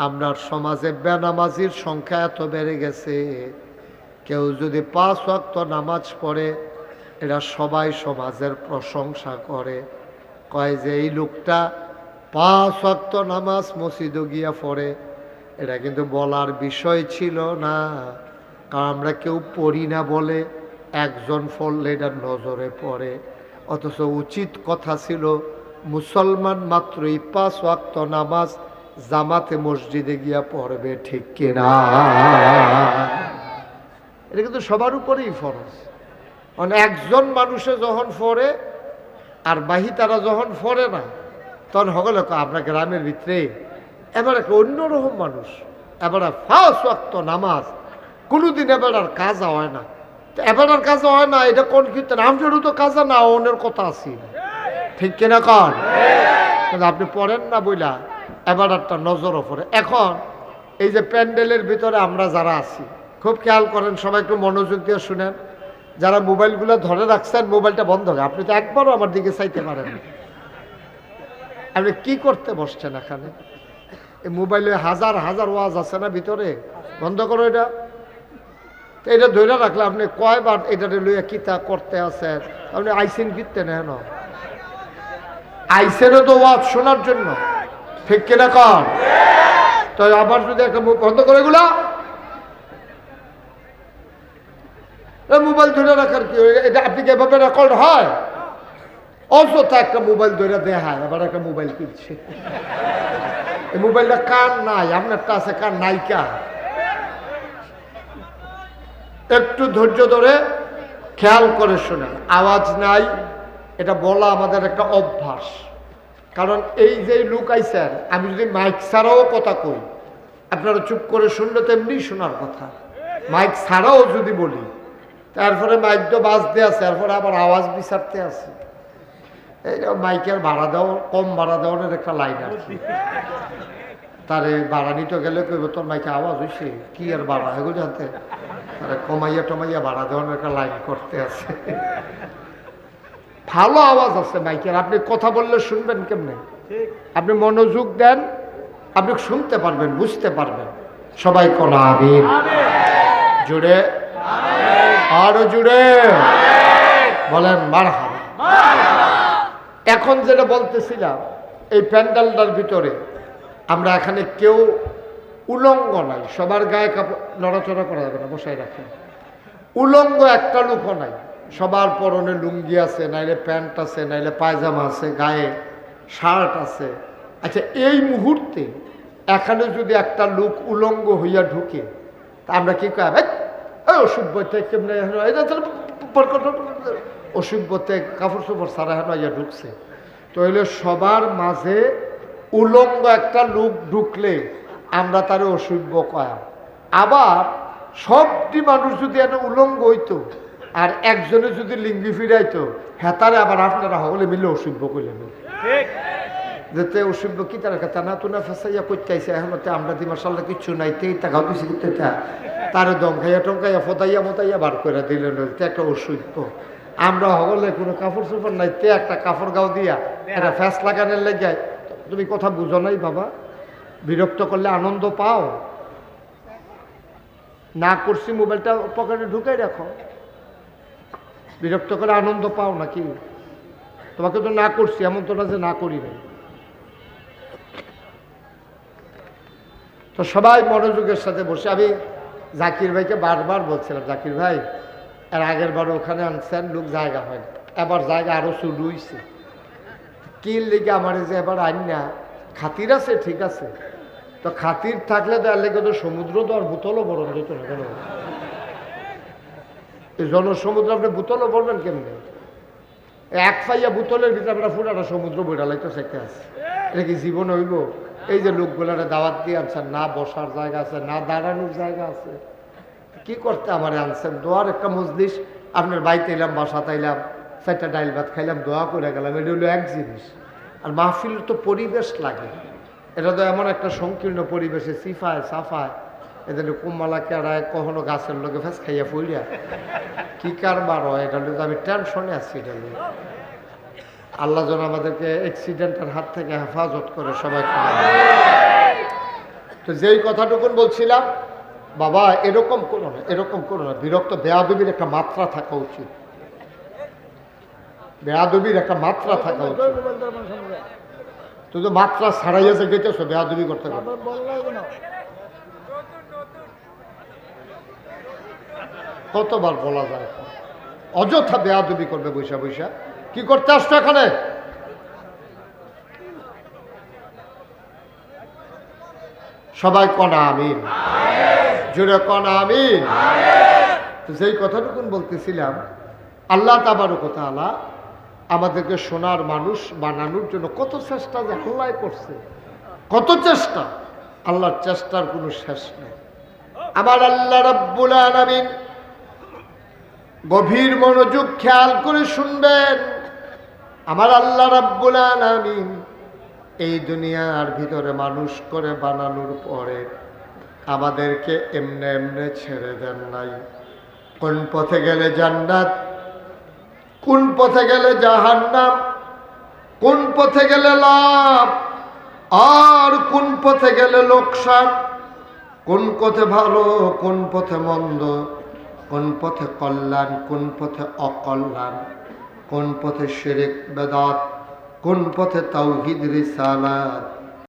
আপনার সমাজে বেনামাজির সংখ্যা এত বেড়ে গেছে, কেউ যদি 5 ওয়াক্ত নামাজ পড়ে এরা সবাই সমাজের প্রশংসা করে, কয় যে এই লোকটা 5 ওয়াক্ত নামাজ মসজিদে গিয়া পড়ে। এটা কিন্তু বলার বিষয় ছিল না, কারণ আমরা কেউ পড়ি না বলে একজন পড়লে এটা নজরে পড়ে। অথচ উচিত কথা ছিল মুসলমান মাত্রই 5 ওয়াক্ত নামাজ জামাতে মসজিদে গিয়া পড়বে, ঠিক কিনা? এটা কিন্তু সবার উপরেই ফরজ। মানে একজন মানুষে যখন পড়ে আর বাহি তারা যখন পড়ে না, তখন হগল আপনার গ্রামের ভিতরে এবার একটা অন্যরকম মানুষ, এবার 5 ওয়াক্ত নামাজ কোনোদিন এবার আর কাজা হয় না। এবার আর কাজা হয় না, এটা কোন কীর্তন আমজেরও তো কাজা না অনের কথা আছে, ঠিক কিনা কন? আপনি পড়েন না বইলা এবার একটা নজরও পড়ে। এখন এই যে প্যান্ডেলের ভিতরে আমরা যারা আছি খুব খেয়াল করেন, সবাই একটু মনোযোগ দিয়ে শুনেন। যারা মোবাইলগুলো ধরে রাখছেন মোবাইলটা বন্ধ হবে। আপনি তো একবারও আমার দিকে চাইতে পারেন না। আপনি কি করতে বসছেন এখানে? এই মোবাইলে হাজার হাজার ওয়াজ আছে না ভিতরে, বন্ধ করো এটা। তো এটা ধরে রাখলে আপনি কয়বার এটা লইয়া কিতা করতে আছেন? আপনি আইসেন কিনতে নেন, আইসেনও তো ওয়াজ শোনার জন্য, ঠিক কিনা কন? তো আবার যদি একটা বন্ধ করে এগুলা মোবাইল ধরে রাখার কি? এটা আপনি কি এভাবে রেকর্ড হয়? অযথা একটা মোবাইল ধরে দেখায়, আবার একটা মোবাইল কিনছে। এই মোবাইলটা কার নাই? আপনারটা আছে, কার নাইকা? একটু ধৈর্য ধরে খেয়াল করে শোনেন। আওয়াজ নাই এটা বলা আমাদের একটা অভ্যাস। কারণ এই যে লোক আইছেন, আমি যদি মাইক ছাড়াও কথা কই আপনারা চুপ করে শুনলে তো এমনি শোনার কথা। মাইক ছাড়াও যদি বলি, তারপরে মাইক তো বাজতে আছে, তারপরে আবার আওয়াজ বিচারতে আছে। এই মাইকের ভাড়া দেওয়া, কম ভাড়া দেওয়ার একটা লাইন আর কি। তারে ভাড়া নিতে গেলে কইব তোর মাইকে আওয়াজ হয়েছে, কি আর ভাড়া এগুলো জানতে, তারা কমাইয়া টমাইয়া ভাড়া দেওয়ার একটা লাইন করতে আছে। ভালো আওয়াজ আছে মাইকের, আপনি কথা বললে শুনবেন কেমনে? আপনি মনোযোগ দেন, আপনি শুনতে পারবেন, বুঝতে পারবেন। সবাই কোন আমিন জুড়ে, আরো জুড়ে বলেন মারহাবা। এখন যেটা বলতেছিলাম, এই প্যান্ডেলটার ভিতরে আমরা এখানে কেউ উলঙ্গ নাই, সবার গায়ে কাপড় নড়াচড়া করা যাবে না, বসাই রাখেন। উলঙ্গ একটা লোকও নাই, সবার পরনে লুঙ্গি আছে, নাইলে প্যান্ট আছে, নাইলে পায়জামা আছে, গায়ে শার্ট আছে। আচ্ছা, এই মুহূর্তে এখানে যদি একটা লোক উলঙ্গ হইয়া ঢুকে, তা আমরা কি কয়? অসভ্যতে কেমনে অসভ্যতে কাপড় চোপড় সারা হেন ইয়া ঢুকছে। তো হইলে সবার মাঝে উলঙ্গ একটা লোক ঢুকলে আমরা তারে অসভ্য কয়া। আবার সবটি মানুষ যদি এনে উলঙ্গ হইতো আর একজনে যদি লিঙ্গি ফিরাইতো, হেতারে আবার আপনারা হলে মিলে অসভ্য করলেন। যেতে অসভ্য কি তার কথা না তুনা ফেসাইয়া করতে আইসে, এখন আমরা দি মাসাল্লাহ কিচ্ছু নাই, তেই টাকাও দিছি করতে তারে দম খাইয়া টমকাইয়া ফতাইয়া মতাইয়া বার করে দিলেন, একটা অসভ্য। আমরা হলে কোনো কাপড় চোপড় নাই, তে একটা কাপড় গাও দিয়া একটা ফ্যাস লাগানোর লেগে। তুমি কথা বুঝো নাই বাবা? বিরক্ত করলে আনন্দ পাও না? করছি মোবাইলটা পকেটে ঢুকাই রাখো, বিরক্ত করে আনন্দ পাও নাকি? তোমাকে তো না করছি, এমন তো না যে না করি নাই। তো সবাই মনোযোগের সাথে বসে, আমি জাকির ভাইকে বারবার বলছিলাম, জাকির ভাই এর আগের বার ওখানে আনছেন, লোক জায়গা হয় না, এবার জায়গা আরো শুরু হয়েছে। কি লেগে আমার যে এবার আইন না, খাতির আছে, ঠিক আছে, তো খাতির থাকলে তো এর লেগে তো সমুদ্র তো আর বোতলও বরণ যেত না কেন? এই জনসমুদ্র আপনি বোতলও বলবেন কেমনি? এক ফাইয়া বোতলের ভিতরে আমরা ফুটাটা সমুদ্র বইটা লাগতো সেটা আছে। এটা কি জীবন হইব? এই যে লোকগুলারে দাওয়াত দিয়ে আনছেন, না বসার জায়গা আছে, না দাঁড়ানোর জায়গা আছে, কি করতে আমার আনছেন? দোয়ার একটা মজলিস, আপনার বাড়িতে এলাম, বাসাতে এলাম, 4টা ডাইল ভাত খাইলাম, দোয়া করে গেলাম, এটা হলো এক জিনিস। আর মাহফিলের তো পরিবেশ লাগে, এটা তো এমন একটা সংকীর্ণ পরিবেশে সিফায় সাফায় এদের কুম্মালা কেড়ায়, কখনো গাছের লোকে ফেস খাইয়া পড়িয়া কি কারবার হয়, এটা হলো আমি টেনশনে আছি। এটা হলো আল্লাহ যেন আমাদেরকে অ্যাক্সিডেন্টের হাত থেকে হেফাজত করে সবাই। তো তো যেই কথাটুকুন বলছিলাম, বাবা এরকম করো না, এরকম করো না, বিরক্ত, বেয়াদবির একটা মাত্রা থাকা উচিত, বেয়াদবির একটা মাত্রা থাকা উচিত। তুই তো মাত্রা ছাড়াইয়া যে গেতেছো বেয়াদবি করতে করতে। কতবার বলা যায়, অযথা বেয়াদবি করবে বৈশা বৈশা। কি করতে আসছো এখানে? সবাই কনা আমিন, জোরে কনা আমিন। তো যেই কথাটুকুন বলতেছিলাম, আল্লাহ তাবারক ওয়া তাআলা আমাদেরকে সোনার মানুষ বানানোর জন্য কত চেষ্টা যে আল্লাহ করছে, কত চেষ্টা, আল্লাহর চেষ্টার কোনো শেষ নেই। আমার আল্লাহ রাব্বুল আলামিন, গভীর মনোযোগ খেয়াল করে শুনবেন, আমার আল্লাহ রাব্বুল আলামিন এই দুনিয়ার ভিতরে মানুষ করে বানানোর পরে আমাদেরকে এমনে এমনে ছেড়ে দেন নাই। কোন পথে গেলে জান্নাত, কোন পথে গেলে জাহান্নাম, কোন পথে গেলে লাভ আর কোন পথে গেলে লোকসান, কোন পথে ভালো কোন পথে মন্দ, কোন পথে কল্যাণ কোন পথে অকল্যাণ, কোন পথে শিরক বেদাত, কোন পথে তাওহীদ রিসালাত,